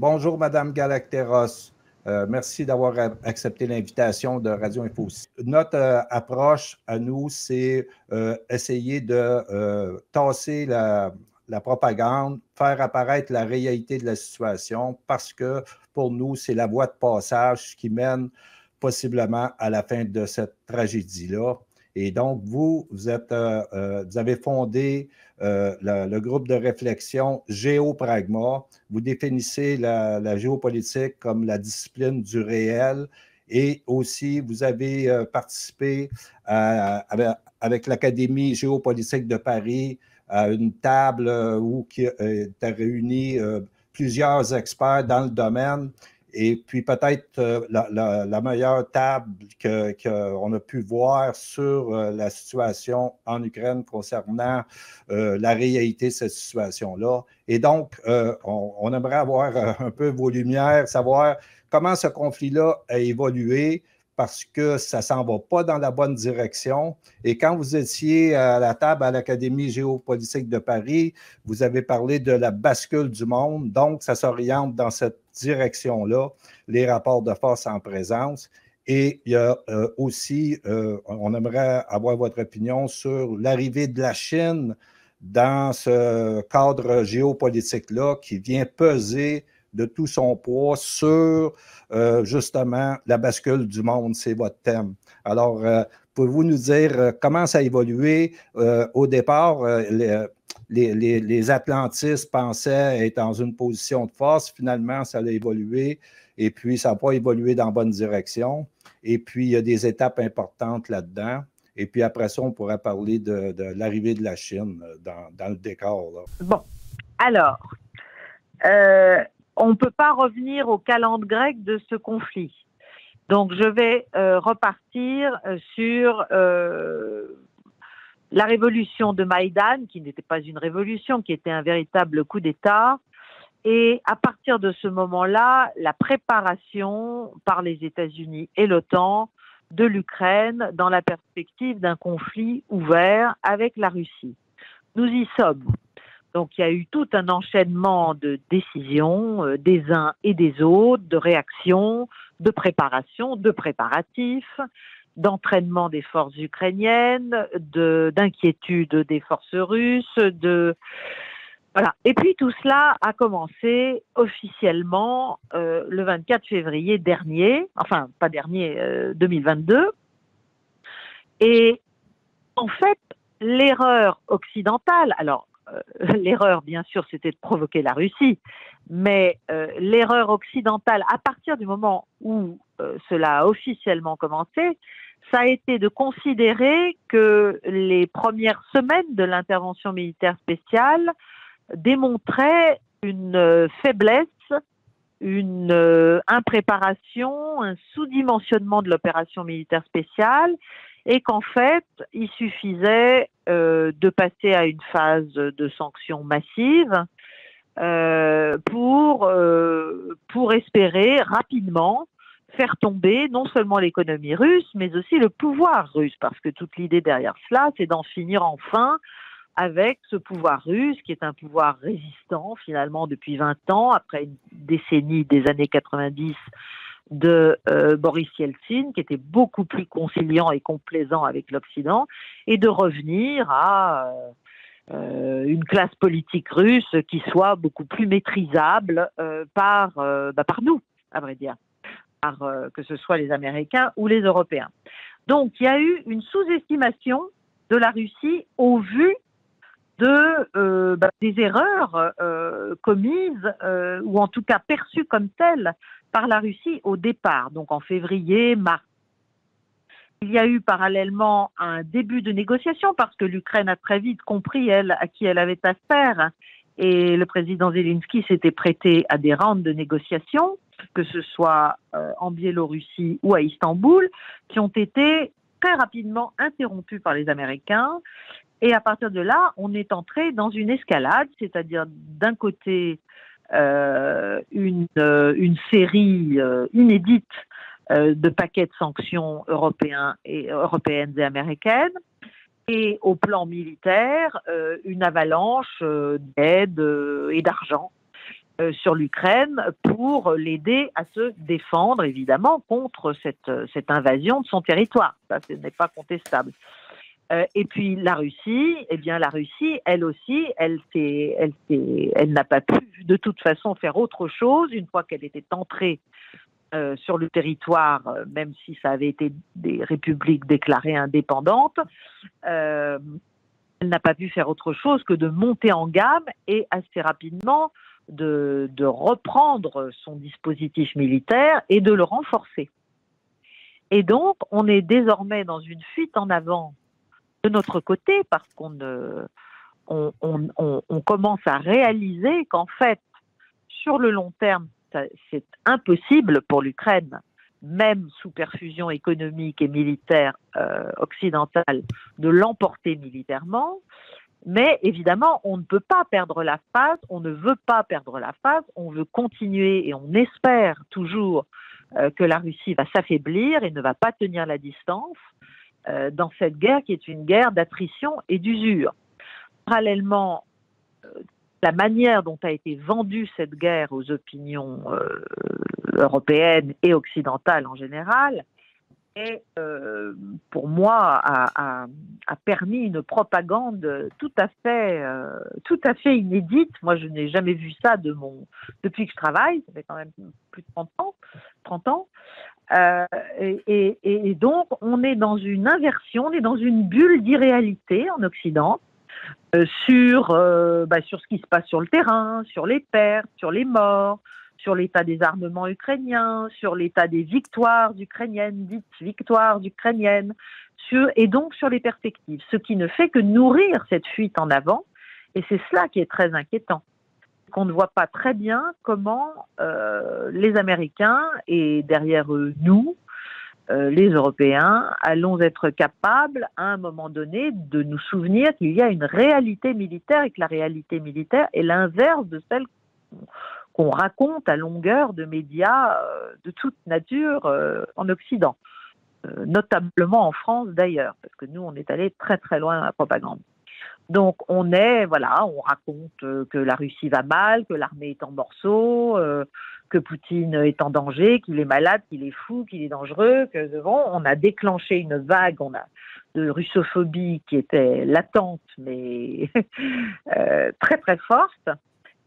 Bonjour, Madame Galacteros. Merci d'avoir accepté l'invitation de Radio Info. Notre approche à nous, c'est essayer de tasser la propagande, faire apparaître la réalité de la situation, parce que pour nous, c'est la voie de passage qui mène possiblement à la fin de cette tragédie-là. Et donc, vous avez fondé le groupe de réflexion Géopragma. Vous définissez la géopolitique comme la discipline du réel, et aussi vous avez participé avec l'Académie géopolitique de Paris à une table où étaient réunis plusieurs experts dans le domaine. Et puis peut-être la meilleure table qu'on a pu voir sur la situation en Ukraine concernant la réalité de cette situation-là. Et donc, on aimerait avoir un peu vos lumières, savoir comment ce conflit-là a évolué, parce que ça ne s'en va pas dans la bonne direction. Et quand vous étiez à la table à l'Académie géopolitique de Paris, vous avez parlé de la bascule du monde. Donc, ça s'oriente dans cette direction-là, les rapports de force en présence. Et il y a aussi, on aimerait avoir votre opinion sur l'arrivée de la Chine dans ce cadre géopolitique-là qui vient peser de tout son poids sur justement la bascule du monde. C'est votre thème. Alors, pouvez-vous nous dire comment ça a évolué? Au départ, les atlantistes pensaient être dans une position de force. Finalement, ça a évolué, et puis ça n'a pas évolué dans la bonne direction. Et puis, il y a des étapes importantes là-dedans. Et puis après ça, on pourrait parler de l'arrivée de la Chine dans le décor, là. Bon, alors, on ne peut pas revenir au calendrier grec de ce conflit. Donc, je vais repartir sur la révolution de Maïdan, qui n'était pas une révolution, qui était un véritable coup d'État. Et à partir de ce moment-là, la préparation par les États-Unis et l'OTAN de l'Ukraine dans la perspective d'un conflit ouvert avec la Russie. Nous y sommes. Donc, il y a eu tout un enchaînement de décisions des uns et des autres, de réactions, de préparation, de préparatifs, d'entraînement des forces ukrainiennes, d'inquiétude des forces russes, voilà. Et puis tout cela a commencé officiellement le 24 février dernier, enfin pas dernier, 2022. Et en fait, l'erreur occidentale, alors l'erreur bien sûr c'était de provoquer la Russie, mais l'erreur occidentale à partir du moment où cela a officiellement commencé, ça a été de considérer que les premières semaines de l'intervention militaire spéciale démontrait une faiblesse, une impréparation, un sous-dimensionnement de l'opération militaire spéciale, et qu'en fait, il suffisait de passer à une phase de sanctions massives pour espérer rapidement faire tomber non seulement l'économie russe, mais aussi le pouvoir russe, parce que toute l'idée derrière cela, c'est d'en finir enfin avec ce pouvoir russe, qui est un pouvoir résistant finalement depuis 20 ans, après une décennie des années 90 de Boris Yeltsin, qui était beaucoup plus conciliant et complaisant avec l'Occident, et de revenir à une classe politique russe qui soit beaucoup plus maîtrisable par nous, à vrai dire, que ce soit les Américains ou les Européens. Donc il y a eu une sous-estimation de la Russie au vu des erreurs commises ou en tout cas perçues comme telles par la Russie au départ, donc en février, mars. Il y a eu parallèlement un début de négociation parce que l'Ukraine a très vite compris, elle, à qui elle avait affaire, et le président Zelensky s'était prêté à des rounds de négociation, que ce soit en Biélorussie ou à Istanbul, qui ont été très rapidement interrompus par les Américains. Et à partir de là, on est entré dans une escalade, c'est-à-dire d'un côté une série inédite de paquets de sanctions européennes et américaines, et au plan militaire, une avalanche d'aide et d'argent. sur l'Ukraine pour l'aider à se défendre, évidemment, contre cette invasion de son territoire. Ça, ce n'est pas contestable. Et puis la Russie, elle aussi, elle n'a pas pu de toute façon faire autre chose une fois qu'elle était entrée sur le territoire, même si ça avait été des républiques déclarées indépendantes. Elle n'a pas pu faire autre chose que de monter en gamme et assez rapidement de reprendre son dispositif militaire et de le renforcer. Et donc, on est désormais dans une fuite en avant de notre côté parce qu'on commence à réaliser qu'en fait, sur le long terme, c'est impossible pour l'Ukraine, même sous perfusion économique et militaire occidentale, de l'emporter militairement. Mais évidemment, on ne peut pas perdre la face, on ne veut pas perdre la face, on veut continuer et on espère toujours que la Russie va s'affaiblir et ne va pas tenir la distance dans cette guerre qui est une guerre d'attrition et d'usure. Parallèlement, la manière dont a été vendue cette guerre aux opinions européennes et occidentales en général, et pour moi a permis une propagande tout à fait inédite. Moi, je n'ai jamais vu ça depuis que je travaille, ça fait quand même plus de 30 ans. Et donc, on est dans une inversion, on est dans une bulle d'irréalité en Occident sur ce qui se passe sur le terrain, sur les pertes, sur les morts, sur l'état des armements ukrainiens, sur l'état des victoires ukrainiennes, dites victoires ukrainiennes, et donc sur les perspectives. Ce qui ne fait que nourrir cette fuite en avant, et c'est cela qui est très inquiétant. Qu'on ne voit pas très bien comment les Américains, et derrière eux nous, les Européens, allons être capables, à un moment donné, de nous souvenir qu'il y a une réalité militaire et que la réalité militaire est l'inverse de celle qu'on raconte à longueur de médias de toute nature en Occident, notamment en France d'ailleurs, parce que nous, on est allé très très loin dans la propagande. Donc on raconte que la Russie va mal, que l'armée est en morceaux, que Poutine est en danger, qu'il est malade, qu'il est fou, qu'il est dangereux, on a déclenché une vague de russophobie qui était latente mais très très forte.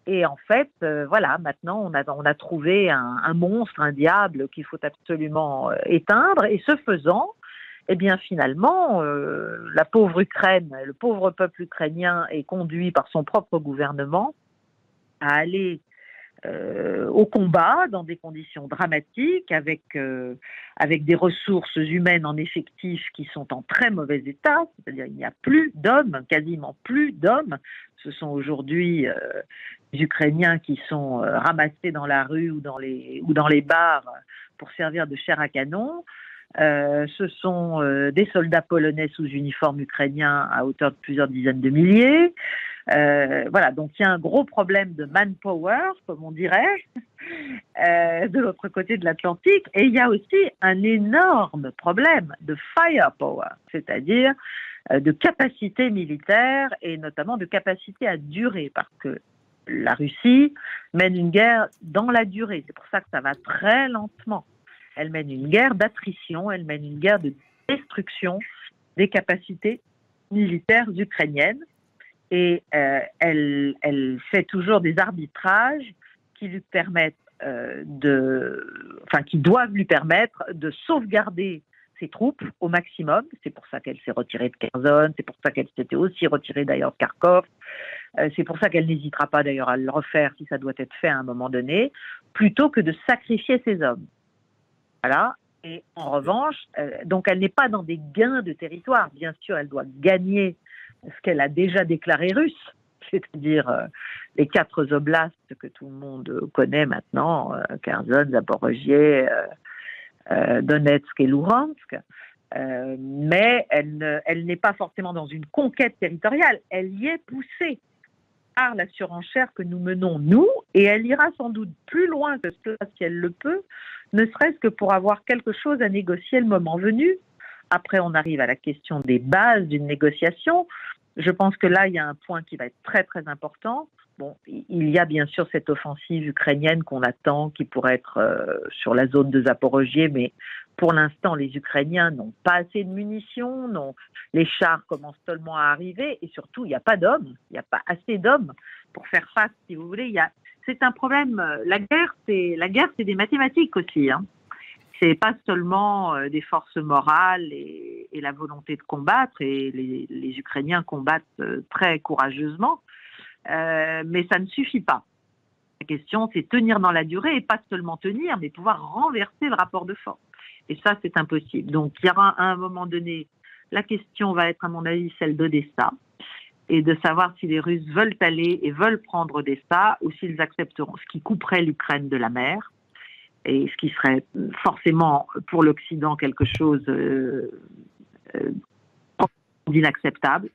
Et en fait, maintenant on a trouvé un monstre, un diable qu'il faut absolument éteindre. Et ce faisant, eh bien finalement, la pauvre Ukraine, le pauvre peuple ukrainien est conduit par son propre gouvernement à aller au combat dans des conditions dramatiques, avec des ressources humaines en effectif qui sont en très mauvais état, c'est-à-dire il n'y a plus d'hommes, quasiment plus d'hommes. Ce sont aujourd'hui les Ukrainiens qui sont ramassés dans la rue ou dans les bars pour servir de chair à canon. Ce sont des soldats polonais sous uniforme ukrainien à hauteur de plusieurs dizaines de milliers. Donc il y a un gros problème de manpower, comme on dirait, de l'autre côté de l'Atlantique, et il y a aussi un énorme problème de firepower, c'est-à-dire de capacité militaire et notamment de capacité à durer, parce que la Russie mène une guerre dans la durée, c'est pour ça que ça va très lentement. Elle mène une guerre d'attrition, elle mène une guerre de destruction des capacités militaires ukrainiennes. Et elle fait toujours des arbitrages qui lui permettent qui doivent lui permettre de sauvegarder ses troupes au maximum. C'est pour ça qu'elle s'est retirée de Kherson, c'est pour ça qu'elle s'était aussi retirée d'ailleurs de Kharkov, c'est pour ça qu'elle n'hésitera pas d'ailleurs à le refaire si ça doit être fait à un moment donné, plutôt que de sacrifier ses hommes. Voilà. Et en revanche, donc elle n'est pas dans des gains de territoire. Bien sûr, elle doit gagner ce qu'elle a déjà déclaré russe, c'est-à-dire les 4 oblasts que tout le monde connaît maintenant, Kherson, Zaporozhye, Donetsk et Louhansk. Mais elle n'est pas forcément dans une conquête territoriale. Elle y est poussée par la surenchère que nous menons, nous, et elle ira sans doute plus loin que cela si elle le peut, ne serait-ce que pour avoir quelque chose à négocier le moment venu. Après, on arrive à la question des bases d'une négociation. Je pense que là, il y a un point qui va être très, très important. bon, il y a bien sûr cette offensive ukrainienne qu'on attend, qui pourrait être sur la zone de Zaporojié, mais pour l'instant, les Ukrainiens n'ont pas assez de munitions, les chars commencent seulement à arriver, et surtout, il n'y a pas d'hommes, il n'y a pas assez d'hommes pour faire face, si vous voulez. C'est un problème. La guerre, c'est des mathématiques aussi, hein. C'est pas seulement des forces morales et la volonté de combattre, et les Ukrainiens combattent très courageusement, mais ça ne suffit pas. La question, c'est tenir dans la durée, et pas seulement tenir, mais pouvoir renverser le rapport de force. Et ça, c'est impossible. Donc, il y aura à un moment donné, la question va être, à mon avis, celle d'Odessa, et de savoir si les Russes veulent aller et veulent prendre Odessa, ou s'ils accepteront, ce qui couperait l'Ukraine de la mer, et ce qui serait forcément pour l'Occident quelque chose d'inacceptable.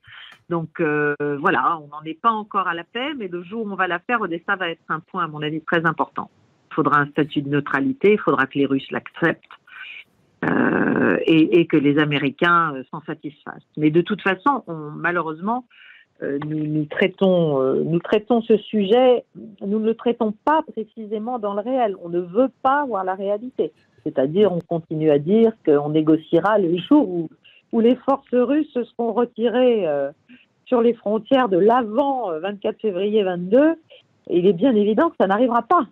Donc voilà, on n'en est pas encore à la paix, mais le jour où on va la faire, Odessa va être un point, à mon avis, très important. Il faudra un statut de neutralité, il faudra que les Russes l'acceptent et que les Américains s'en satisfassent. Mais de toute façon, malheureusement, nous traitons ce sujet, nous ne le traitons pas précisément dans le réel. On ne veut pas voir la réalité. C'est-à-dire, on continue à dire qu'on négociera le jour où les forces russes se seront retirées sur les frontières de l'avant 24 février 22. Et il est bien évident que ça n'arrivera pas.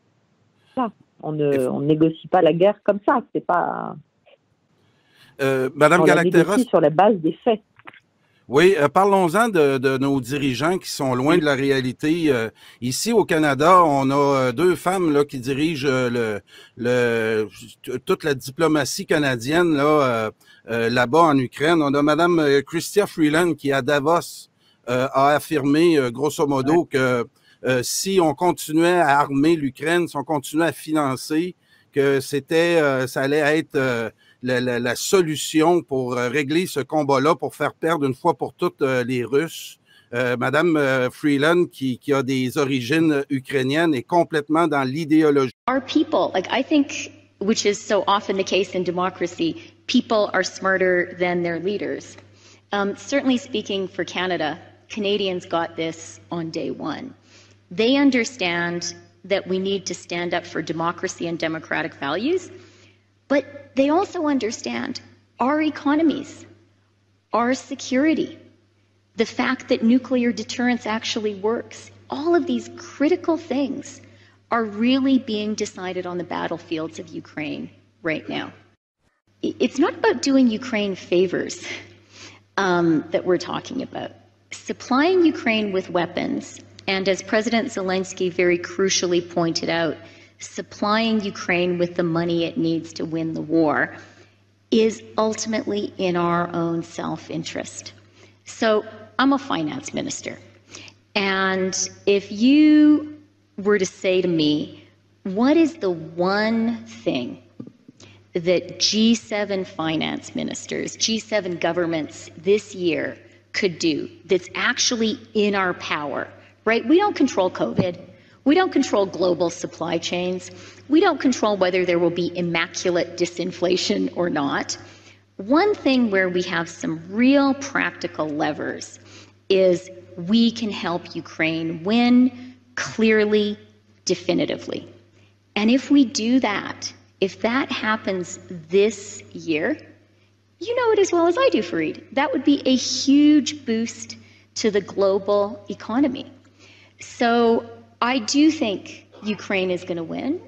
Ça, on ne négocie pas la guerre comme ça. C'est pas. Madame Galacteros, on la négocie sur la base des faits. Oui, parlons-en de nos dirigeants qui sont loin de la réalité. Ici au Canada, on a deux femmes là qui dirigent toute la diplomatie canadienne là-bas en Ukraine. On a Madame Chrystia Freeland qui à Davos a affirmé grosso modo que si on continuait à armer l'Ukraine, si on continuait à financer, que ça allait être la solution pour régler ce combat-là, pour faire perdre une fois pour toutes les Russes. Madame Freeland, qui a des origines ukrainiennes, est complètement dans l'idéologie. Our people, I think, which is so often the case in democracy, people are smarter than their leaders. Certainly speaking for Canada, Canadians got this on day one. They understand that we need to stand up for democracy and democratic values, but they also understand our economies, our security, the fact that nuclear deterrence actually works. All of these critical things are really being decided on the battlefields of Ukraine right now. It's not about doing Ukraine favors that we're talking about. Supplying Ukraine with weapons, and as President Zelensky very crucially pointed out, supplying Ukraine with the money it needs to win the war is ultimately in our own self-interest. So I'm a finance minister, and if you were to say to me, what is the one thing that G7 finance ministers, G7 governments this year could do that's actually in our power, right? We don't control COVID. We don't control global supply chains. We don't control whether there will be immaculate disinflation or not. One thing where we have some real practical levers is we can help Ukraine win clearly, definitively. And if we do that, if that happens this year, you know it as well as I do, Fareed, that would be a huge boost to the global economy. So I do think Ukraine is going to win.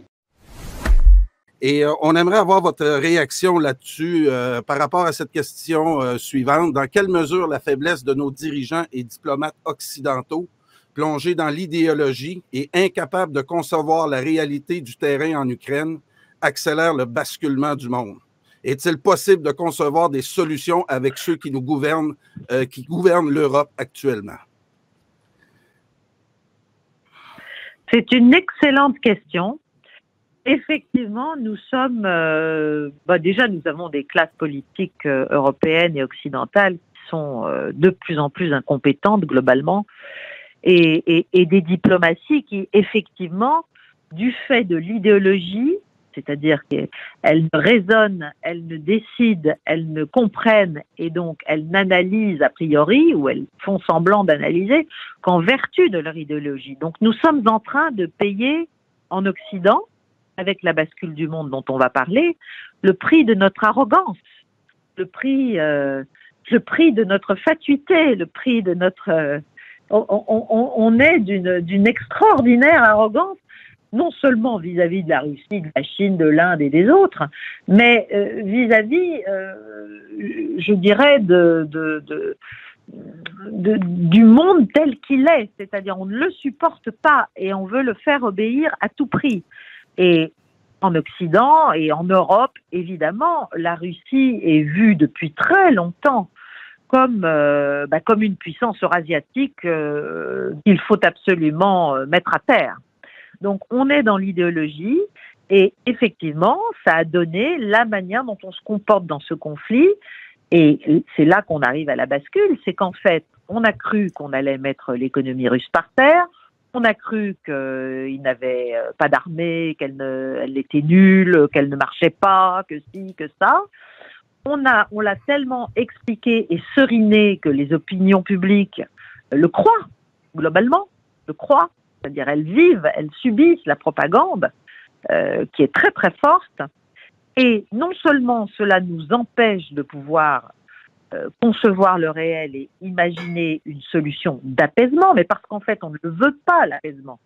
Et on aimerait avoir votre réaction là-dessus par rapport à cette question suivante. Dans quelle mesure la faiblesse de nos dirigeants et diplomates occidentaux, plongés dans l'idéologie et incapables de concevoir la réalité du terrain en Ukraine, accélère le basculement du monde? Est-il possible de concevoir des solutions avec ceux qui nous gouvernent, qui gouvernent l'Europe actuellement? C'est une excellente question. Effectivement, nous sommes... déjà, nous avons des classes politiques européennes et occidentales qui sont de plus en plus incompétentes globalement et des diplomaties qui, effectivement, du fait de l'idéologie, c'est-à-dire qu'elles ne raisonnent, elles ne décident, elles ne comprennent et donc elles n'analysent a priori ou elles font semblant d'analyser qu'en vertu de leur idéologie. Donc nous sommes en train de payer en Occident, avec la bascule du monde dont on va parler, le prix de notre arrogance, le prix de notre fatuité, le prix de notre... on est d'une extraordinaire arrogance, non seulement vis-à-vis de la Russie, de la Chine, de l'Inde et des autres, mais vis-à-vis, je dirais, du monde tel qu'il est. C'est-à-dire, on ne le supporte pas et on veut le faire obéir à tout prix. Et en Occident et en Europe, évidemment, la Russie est vue depuis très longtemps comme une puissance eurasiatique qu'il faut absolument mettre à terre. Donc, on est dans l'idéologie et effectivement, ça a donné la manière dont on se comporte dans ce conflit. Et c'est là qu'on arrive à la bascule, c'est qu'en fait, on a cru qu'on allait mettre l'économie russe par terre, on a cru qu'il n'avait pas d'armée, qu'elle était nulle, qu'elle ne marchait pas, que ci, que ça. On l'a tellement expliqué et seriné que les opinions publiques le croient, globalement, le croient. C'est-à-dire elles subissent la propagande qui est très très forte. Et non seulement cela nous empêche de pouvoir concevoir le réel et imaginer une solution d'apaisement, mais parce qu'en fait on ne veut pas l'apaisement,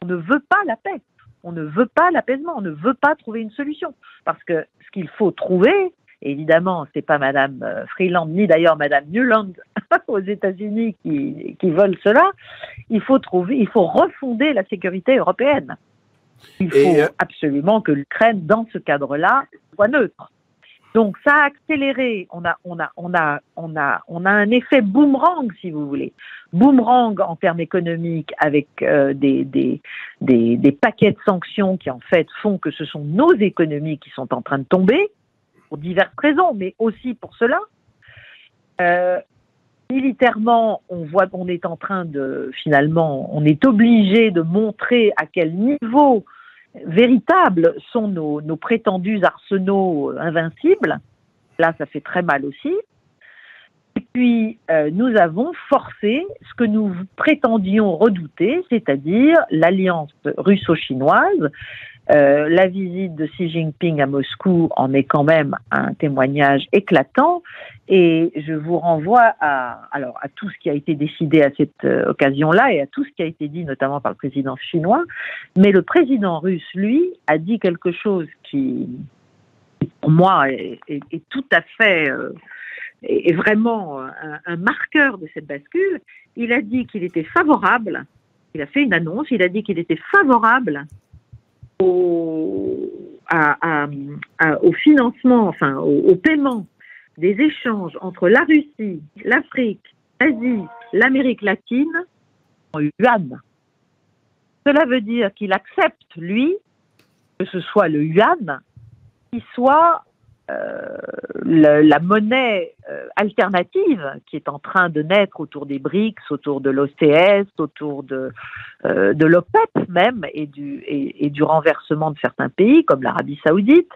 on ne veut pas la paix, on ne veut pas l'apaisement, on ne veut pas trouver une solution. Parce que ce qu'il faut trouver, évidemment, c'est pas Madame Freeland, ni d'ailleurs Madame Nuland aux États-Unis qui veulent cela. Il faut refonder la sécurité européenne. Il faut absolument que l'Ukraine, dans ce cadre-là, soit neutre. Donc, ça a accéléré. On a un effet boomerang, si vous voulez. Boomerang en termes économiques, avec des paquets de sanctions qui, en fait, font que ce sont nos économies qui sont en train de tomber, pour diverses raisons, mais aussi pour cela. Militairement, on est en train on est obligé de montrer à quel niveau véritables sont nos prétendus arsenaux invincibles. Là, ça fait très mal aussi. Et puis, nous avons forcé ce que nous prétendions redouter, c'est-à-dire l'alliance russo-chinoise. La visite de Xi Jinping à Moscou en est quand même un témoignage éclatant et je vous renvoie à tout ce qui a été décidé à cette occasion-là et à tout ce qui a été dit notamment par le président chinois. Mais le président russe, lui, a dit quelque chose qui, pour moi, est tout à fait, est vraiment un marqueur de cette bascule. Il a dit qu'il était favorable, il a fait une annonce, il a dit qu'il était favorable au financement, enfin au paiement des échanges entre la Russie, l'Afrique, l'Asie, l'Amérique latine en yuan. Cela veut dire qu'il accepte, lui, que ce soit le yuan qui soit la monnaie alternative qui est en train de naître autour des BRICS, autour de l'OCS, autour de l'OPEP même et du renversement de certains pays comme l'Arabie Saoudite.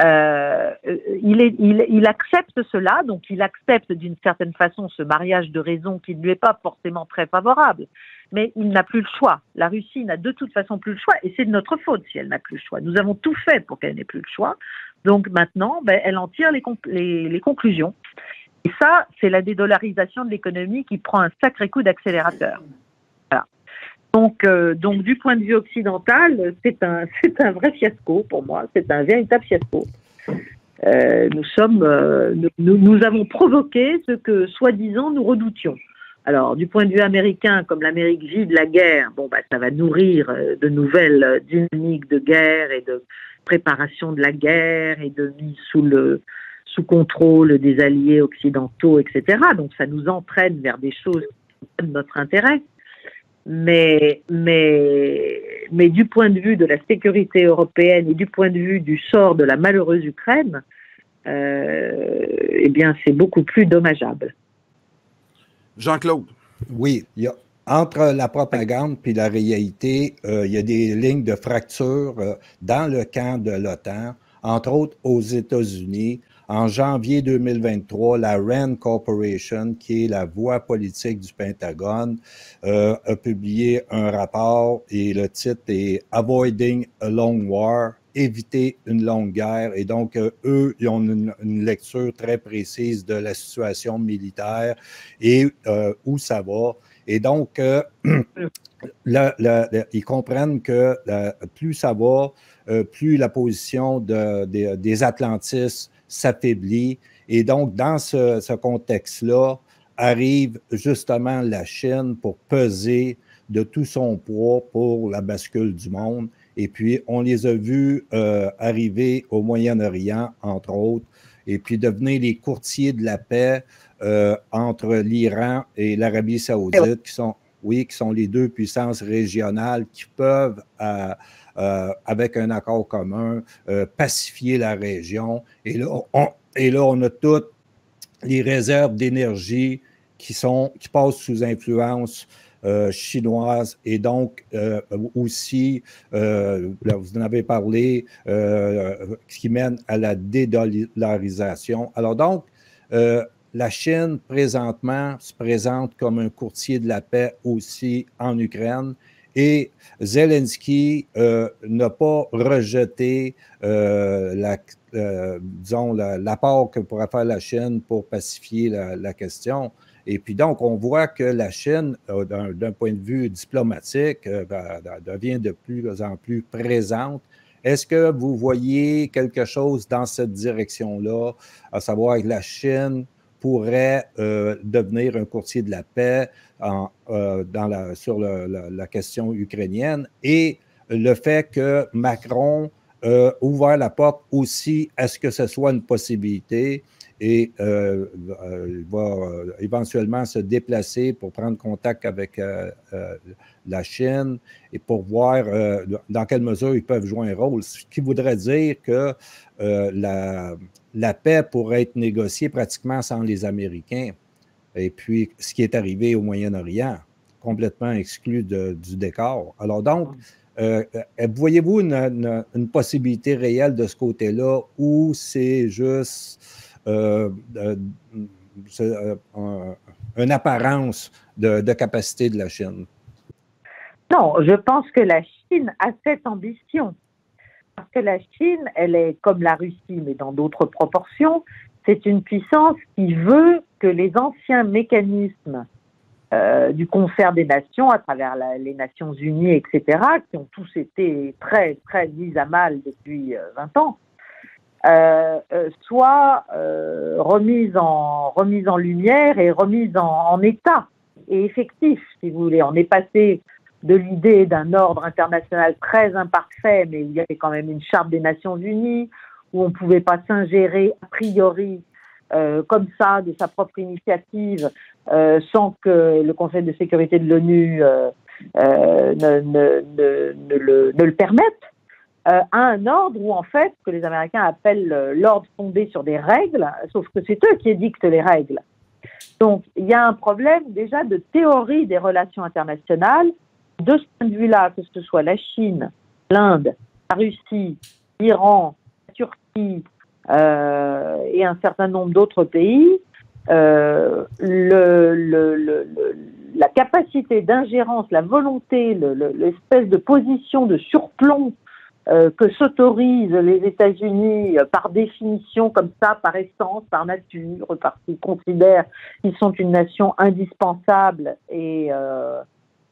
Il accepte cela, donc il accepte d'une certaine façon ce mariage de raison qui ne lui est pas forcément très favorable, mais il n'a plus le choix. La Russie n'a de toute façon plus le choix et c'est de notre faute si elle n'a plus le choix. Nous avons tout fait pour qu'elle n'ait plus le choix. Donc maintenant, elle en tire les conclusions. Et ça, c'est la dédollarisation de l'économie qui prend un sacré coup d'accélérateur. Voilà. Donc, du point de vue occidental, c'est un vrai fiasco pour moi. C'est un véritable fiasco. Nous avons provoqué ce que, soi-disant, nous redoutions. Alors, du point de vue américain, comme l'Amérique vit de la guerre, ça va nourrir de nouvelles dynamiques de guerre et de préparation de la guerre et de mise sous contrôle des alliés occidentaux, etc. Donc, ça nous entraîne vers des choses qui sont de notre intérêt. Mais du point de vue de la sécurité européenne et du point de vue du sort de la malheureuse Ukraine, c'est beaucoup plus dommageable. Jean-Claude. Oui, entre la propagande puis la réalité, il y a des lignes de fracture dans le camp de l'OTAN, entre autres aux États-Unis. En janvier 2023, la RAND Corporation, qui est la voix politique du Pentagone, a publié un rapport et le titre est « Avoiding a Long War », éviter une longue guerre. Et donc, eux, ils ont une lecture très précise de la situation militaire et où ça va. Et donc, ils comprennent que plus ça va, plus la position des atlantistes s'affaiblit. Et donc, dans ce contexte-là, arrive justement la Chine pour peser de tout son poids pour la bascule du monde. Et puis, on les a vus arriver au Moyen-Orient, entre autres, et puis devenir les courtiers de la paix entre l'Iran et l'Arabie saoudite, qui sont les deux puissances régionales qui peuvent, avec un accord commun, pacifier la région. Et là, on a toutes les réserves d'énergie qui passent sous influence chinoise et donc aussi, vous en avez parlé, ce qui mène à la dédollarisation. Alors donc, la Chine, présentement, se présente comme un courtier de la paix aussi en Ukraine. Et Zelensky n'a pas rejeté l'apport que pourrait faire la Chine pour pacifier la question. Et puis donc, on voit que la Chine, d'un point de vue diplomatique, devient de plus en plus présente. Est-ce que vous voyez quelque chose dans cette direction-là, à savoir que la Chine pourrait devenir un courtier de la paix sur la question ukrainienne, et le fait que Macron a ouvert la porte aussi à ce que ce soit une possibilité et il va éventuellement se déplacer pour prendre contact avec la Chine et pour voir dans quelle mesure ils peuvent jouer un rôle, ce qui voudrait dire que la paix pourrait être négociée pratiquement sans les Américains. Et puis, ce qui est arrivé au Moyen-Orient, complètement exclu du décor. Alors donc, voyez-vous une possibilité réelle de ce côté-là ou c'est juste une apparence de capacité de la Chine? Non, je pense que la Chine a cette ambition. Parce que la Chine, elle est comme la Russie, mais dans d'autres proportions. C'est une puissance qui veut que les anciens mécanismes du concert des nations, à travers les Nations Unies, etc., qui ont tous été très, très mis à mal depuis 20 ans, soient remises en lumière et remises en état et effectifs, si vous voulez. On est passé de l'idée d'un ordre international très imparfait, mais où il y avait quand même une charte des Nations Unies, où on ne pouvait pas s'ingérer a priori comme ça, de sa propre initiative, sans que le Conseil de sécurité de l'ONU ne le permette, à un ordre où, en fait, que les Américains appellent l'ordre fondé sur des règles, sauf que c'est eux qui édictent les règles. Donc, il y a un problème déjà de théorie des relations internationales. De ce point de vue-là, que ce soit la Chine, l'Inde, la Russie, l'Iran, la Turquie et un certain nombre d'autres pays, la capacité d'ingérence, la volonté, l'espèce de position de surplomb que s'autorisent les États-Unis par définition, comme ça, par essence, par nature, parce qu'ils considèrent qu'ils sont une nation indispensable et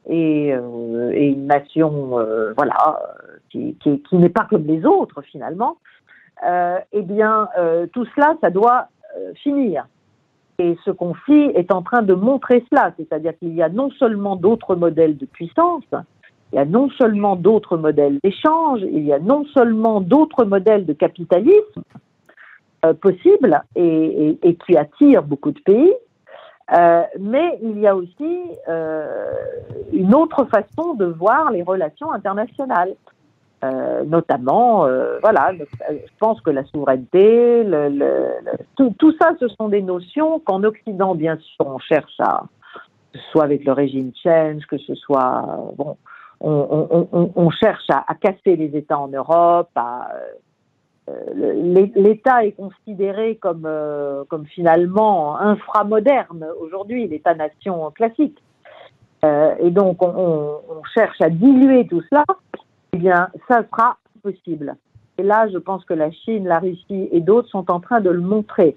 une nation qui n'est pas comme les autres finalement, tout cela, ça doit finir. Et ce conflit est en train de montrer cela, c'est-à-dire qu'il y a non seulement d'autres modèles de puissance, il y a non seulement d'autres modèles d'échange, il y a non seulement d'autres modèles de capitalisme possibles et qui attirent beaucoup de pays, mais il y a aussi une autre façon de voir les relations internationales. Notamment, je pense que la souveraineté, tout ça, ce sont des notions qu'en Occident, bien sûr, on cherche à ce soit avec le régime change, que ce soit... bon, on cherche à casser les États en Europe, l'État est considéré comme finalement inframoderne aujourd'hui, l'État-nation classique. Et donc, on cherche à diluer tout cela. Eh bien, ça sera possible. Et là, je pense que la Chine, la Russie et d'autres sont en train de le montrer.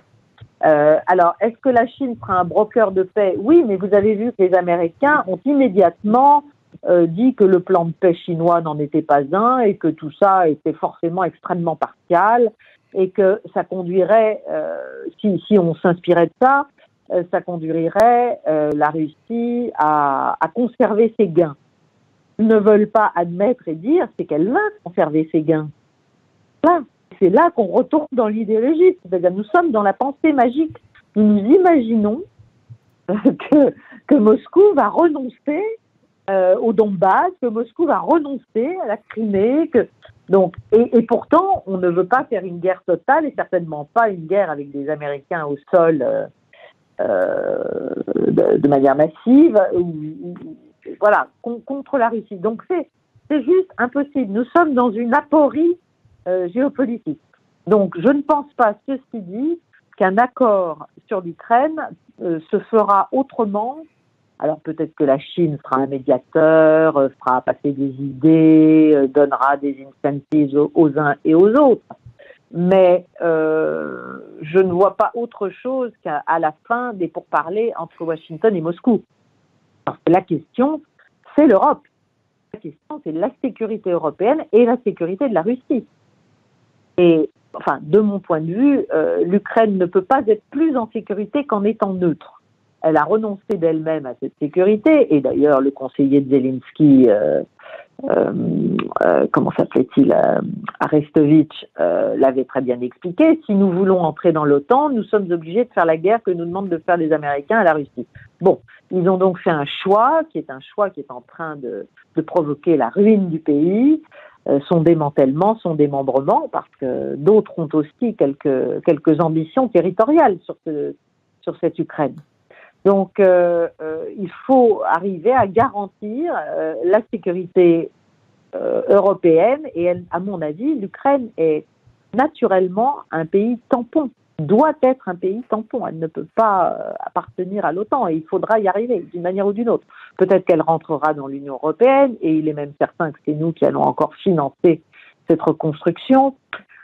Alors, est-ce que la Chine sera un broker de paix? Oui, mais vous avez vu que les Américains ont immédiatement dit que le plan de paix chinois n'en était pas un et que tout ça était forcément extrêmement partial et que ça conduirait, si on s'inspirait de ça, ça conduirait la Russie à conserver ses gains. Ils ne veulent pas admettre et dire, c'est qu'elle va conserver ses gains. Là, c'est là qu'on retourne dans l'idéologie. C'est-à-dire, nous sommes dans la pensée magique. Nous nous imaginons que Moscou va renoncer au Donbass, que Moscou va renoncer à la Crimée. Donc, et pourtant, on ne veut pas faire une guerre totale et certainement pas une guerre avec des Américains au sol de manière massive, voilà, contre la Russie. Donc, c'est juste impossible. Nous sommes dans une aporie géopolitique. Donc, je ne pense pas, ceci dit, qu'un accord sur l'Ukraine se fera autrement. Alors, peut-être que la Chine sera un médiateur, fera passer des idées, donnera des incentives aux uns et aux autres. Mais je ne vois pas autre chose qu'à la fin des pourparlers entre Washington et Moscou. Parce que la question, c'est l'Europe. La question, c'est la sécurité européenne et la sécurité de la Russie. Et, enfin, de mon point de vue, l'Ukraine ne peut pas être plus en sécurité qu'en étant neutre. Elle a renoncé d'elle-même à cette sécurité, et d'ailleurs, le conseiller de Zelensky, comment s'appelait-il, Arestovitch, l'avait très bien expliqué. Si nous voulons entrer dans l'OTAN, nous sommes obligés de faire la guerre que nous demandent de faire les Américains à la Russie. Bon, ils ont donc fait un choix qui est en train de provoquer la ruine du pays, son démantèlement, son démembrement, parce que d'autres ont aussi quelques ambitions territoriales sur cette Ukraine. Donc, il faut arriver à garantir la sécurité européenne et, à mon avis, l'Ukraine est naturellement un pays tampon, doit être un pays tampon. Elle ne peut pas appartenir à l'OTAN et il faudra y arriver d'une manière ou d'une autre. Peut-être qu'elle rentrera dans l'Union européenne et il est même certain que c'est nous qui allons encore financer cette reconstruction.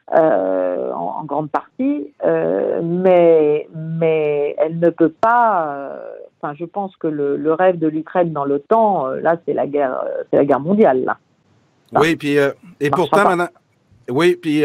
En grande partie, mais elle ne peut pas. Enfin, je pense que le rêve de l'Ukraine dans l'OTAN, là, c'est la guerre mondiale. Là. Oui, puis et pourtant, madame, oui, puis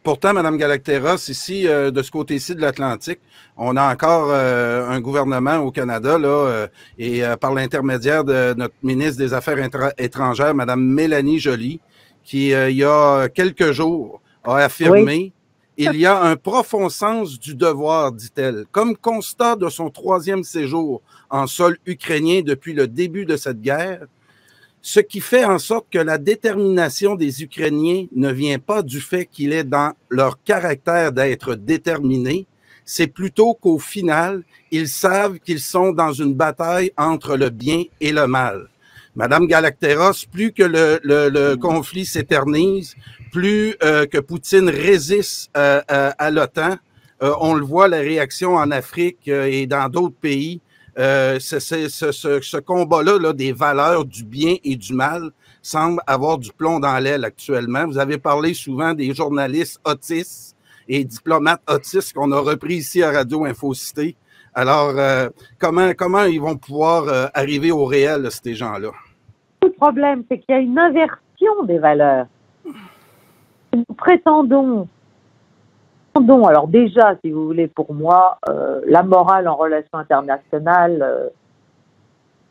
pourtant, Madame Galacteros, ici, de ce côté-ci de l'Atlantique, on a encore un gouvernement au Canada, là, et par l'intermédiaire de notre ministre des Affaires étrangères, Madame Mélanie Joly, qui, il y a quelques jours, a affirmé « Il y a un profond sens du devoir, dit-elle, comme constat de son 3e séjour en sol ukrainien depuis le début de cette guerre, ce qui fait en sorte que la détermination des Ukrainiens ne vient pas du fait qu'il est dans leur caractère d'être déterminés, c'est plutôt qu'au final, ils savent qu'ils sont dans une bataille entre le bien et le mal. » Madame Galacteros, plus que le conflit s'éternise, plus que Poutine résiste à l'OTAN, on le voit, la réaction en Afrique et dans d'autres pays, ce combat-là là, des valeurs du bien et du mal semble avoir du plomb dans l'aile actuellement. Vous avez parlé souvent des journalistes autistes et diplomates autistes qu'on a repris ici à Radio Infocité. Alors, comment ils vont pouvoir arriver au réel, là, ces gens-là? Le problème, c'est qu'il y a une inversion des valeurs. Nous prétendons, alors déjà, si vous voulez, pour moi, la morale en relations internationales,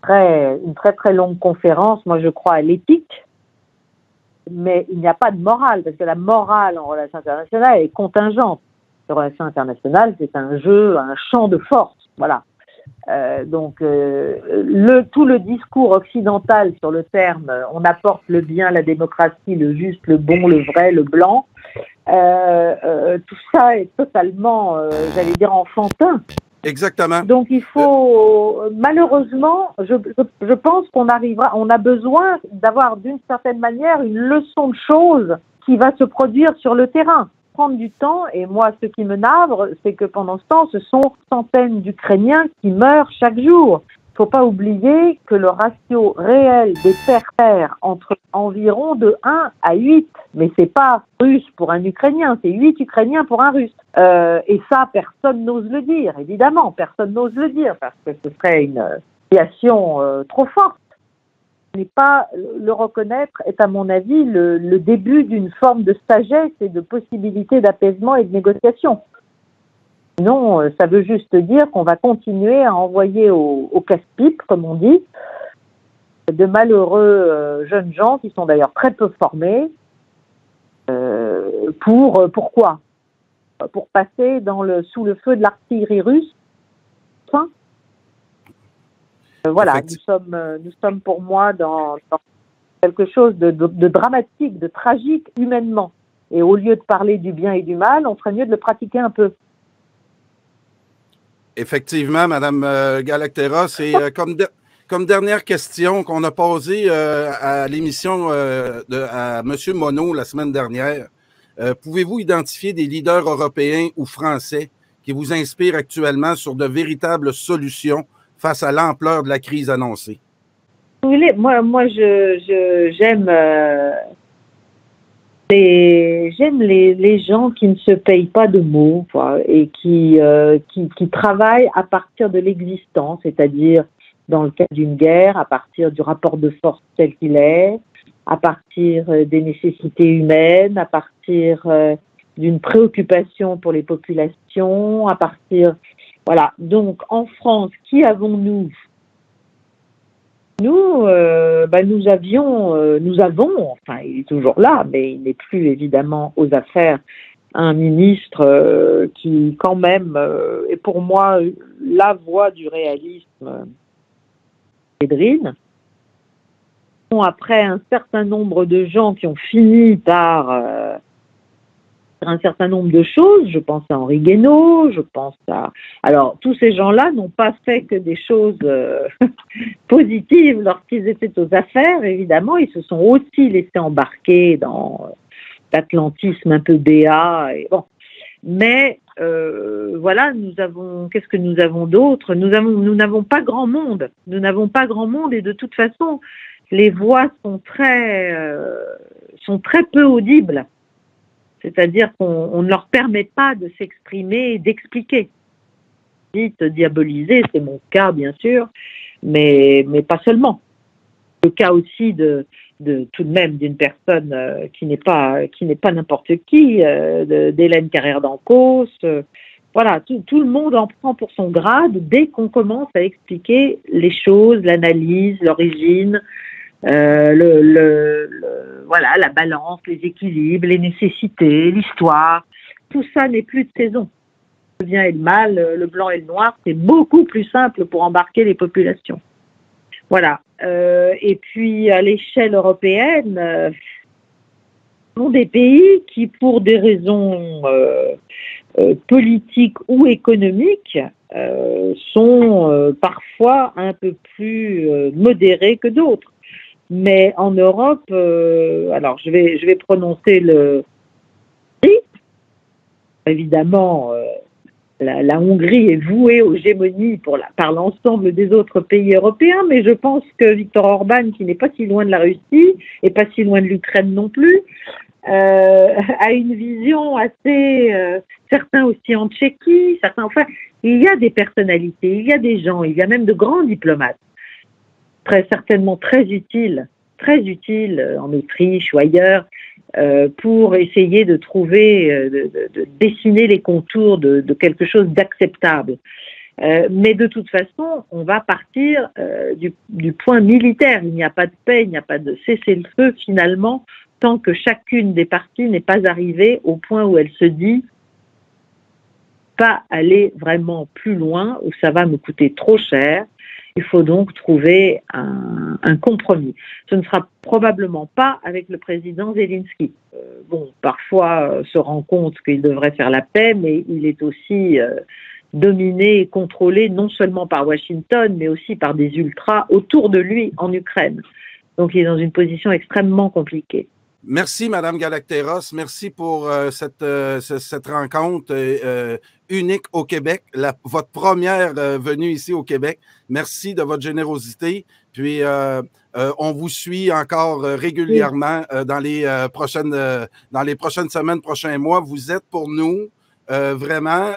une très très longue conférence, moi je crois à l'éthique, mais il n'y a pas de morale, parce que la morale en relations internationales est contingente. Les relations internationales, c'est un jeu, un champ de force, voilà. Donc, tout le discours occidental sur le terme « on apporte le bien, la démocratie, le juste, le bon, le vrai, le blanc », tout ça est totalement, j'allais dire, enfantin. Exactement. Donc il faut, malheureusement, je pense qu'on arrivera, on a besoin d'avoir d'une certaine manière une leçon de choses qui va se produire sur le terrain. Prendre du temps, et moi ce qui me navre, c'est que pendant ce temps, ce sont centaines d'Ukrainiens qui meurent chaque jour. Il ne faut pas oublier que le ratio réel des pères entre environ de 1 à 8, mais c'est pas russe pour un Ukrainien, c'est 8 Ukrainiens pour un Russe. Et ça, personne n'ose le dire, évidemment, personne n'ose le dire, parce que ce serait une situation trop forte. Mais pas le reconnaître est, à mon avis, le début d'une forme de sagesse et de possibilité d'apaisement et de négociation. Sinon, ça veut juste dire qu'on va continuer à envoyer au casse-pipe, comme on dit, de malheureux jeunes gens qui sont d'ailleurs très peu formés. Pourquoi ? Pour passer sous le feu de l'artillerie russe. Enfin, voilà, nous sommes pour moi dans quelque chose de dramatique, de tragique humainement. Et au lieu de parler du bien et du mal, on ferait mieux de le pratiquer un peu. Effectivement, Madame Galacteros, et comme dernière question qu'on a posée à l'émission à Monsieur Monod la semaine dernière, pouvez-vous identifier des leaders européens ou français qui vous inspirent actuellement sur de véritables solutions face à l'ampleur de la crise annoncée? Moi, j'aime les gens qui ne se payent pas de mots, quoi, et qui travaillent à partir de l'existence, c'est-à-dire dans le cas d'une guerre, à partir du rapport de force tel qu'il est, à partir des nécessités humaines, à partir d'une préoccupation pour les populations, à partir... Voilà. Donc, en France, qui avons-nous ? Nous avons, enfin, il est toujours là, mais il n'est plus évidemment aux affaires, un ministre qui, quand même, est pour moi la voix du réalisme, Pedrine. Après un certain nombre de gens qui ont fini par un certain nombre de choses, je pense à Henri Guénaud, je pense à... Alors, tous ces gens-là n'ont pas fait que des choses positives lorsqu'ils étaient aux affaires, évidemment, ils se sont aussi laissés embarquer dans l'atlantisme un peu béat, et bon. Mais, voilà, qu'est-ce que nous avons d'autre ? Nous n'avons pas grand monde, et de toute façon, les voix sont très peu audibles. C'est-à-dire qu'on ne leur permet pas de s'exprimer et d'expliquer. Dites diaboliser, c'est mon cas bien sûr, mais pas seulement. Le cas aussi de tout de même d'une personne qui n'est pas n'importe qui, d'Hélène Carrère d'Ancos. Voilà, tout le monde en prend pour son grade dès qu'on commence à expliquer les choses, l'analyse, l'origine. Voilà, la balance, les équilibres, les nécessités, l'histoire, tout ça n'est plus de saison. Le bien et le mal, le blanc et le noir, c'est beaucoup plus simple pour embarquer les populations. Voilà. Et puis, à l'échelle européenne, ce sont des pays qui, pour des raisons politiques ou économiques, sont parfois un peu plus modérés que d'autres. Mais en Europe, alors je vais prononcer le prix. Évidemment, la Hongrie est vouée aux gémonies par l'ensemble des autres pays européens, mais je pense que Viktor Orban, qui n'est pas si loin de la Russie et pas si loin de l'Ukraine non plus, a une vision assez... certains aussi en Tchéquie, enfin, il y a des personnalités, il y a des gens, il y a même de grands diplomates. Certainement très utile en Autriche ou ailleurs pour essayer de trouver, de dessiner les contours de quelque chose d'acceptable. Mais de toute façon, on va partir du point militaire. Il n'y a pas de paix, il n'y a pas de cessez-le-feu finalement, tant que chacune des parties n'est pas arrivée au point où elle se dit pas aller vraiment plus loin, où ça va me coûter trop cher. Il faut donc trouver un compromis. Ce ne sera probablement pas avec le président Zelensky. Parfois se rend compte qu'il devrait faire la paix, mais il est aussi dominé et contrôlé non seulement par Washington, mais aussi par des ultras autour de lui en Ukraine. Donc il est dans une position extrêmement compliquée. Merci, Madame Galacteros. Merci pour cette rencontre unique au Québec, votre première venue ici au Québec. Merci de votre générosité. Puis, on vous suit encore régulièrement dans les prochaines semaines, prochains mois. Vous êtes pour nous vraiment,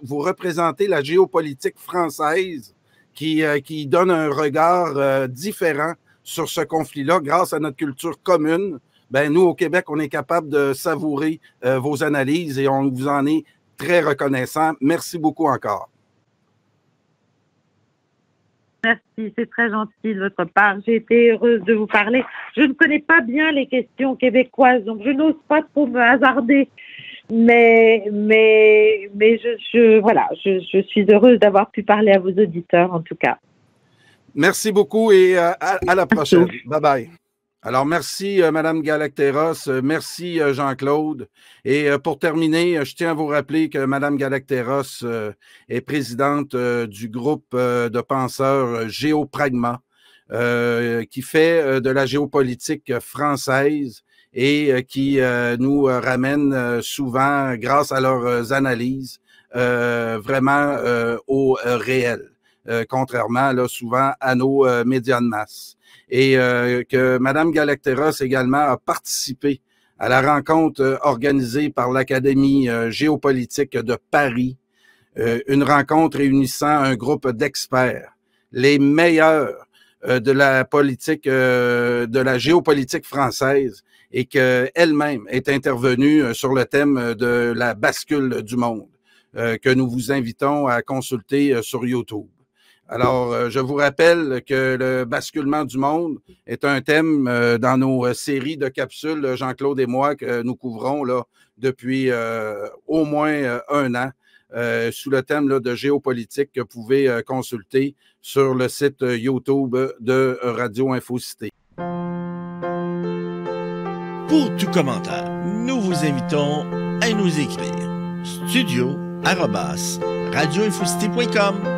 vous représentez la géopolitique française qui donne un regard différent sur ce conflit-là grâce à notre culture commune. Ben, nous, au Québec, on est capable de savourer vos analyses et on vous en est très reconnaissant. Merci beaucoup encore. Merci, c'est très gentil de votre part. J'ai été heureuse de vous parler. Je ne connais pas bien les questions québécoises, donc je n'ose pas trop me hasarder. Mais je suis heureuse d'avoir pu parler à vos auditeurs, en tout cas. Merci beaucoup et à la prochaine. Bye-bye. Alors, merci, Madame Galacteros. Merci, Jean-Claude. Et pour terminer, je tiens à vous rappeler que Madame Galacteros est présidente du groupe de penseurs Géopragma, qui fait de la géopolitique française et qui nous ramène souvent, grâce à leurs analyses, vraiment au réel, contrairement là, souvent à nos médias de masse. Et que Mme Galacteros également a participé à la rencontre organisée par l'Académie géopolitique de Paris, une rencontre réunissant un groupe d'experts, les meilleurs de la politique, de la géopolitique française, et qu'elle-même est intervenue sur le thème de la bascule du monde, que nous vous invitons à consulter sur YouTube. Alors, je vous rappelle que le basculement du monde est un thème dans nos séries de capsules, Jean-Claude et moi, que nous couvrons là depuis au moins un an, sous le thème là, de géopolitique que vous pouvez consulter sur le site YouTube de Radio Infocité. Pour tout commentaire, nous vous invitons à nous écrire studio@radioinfocité.com.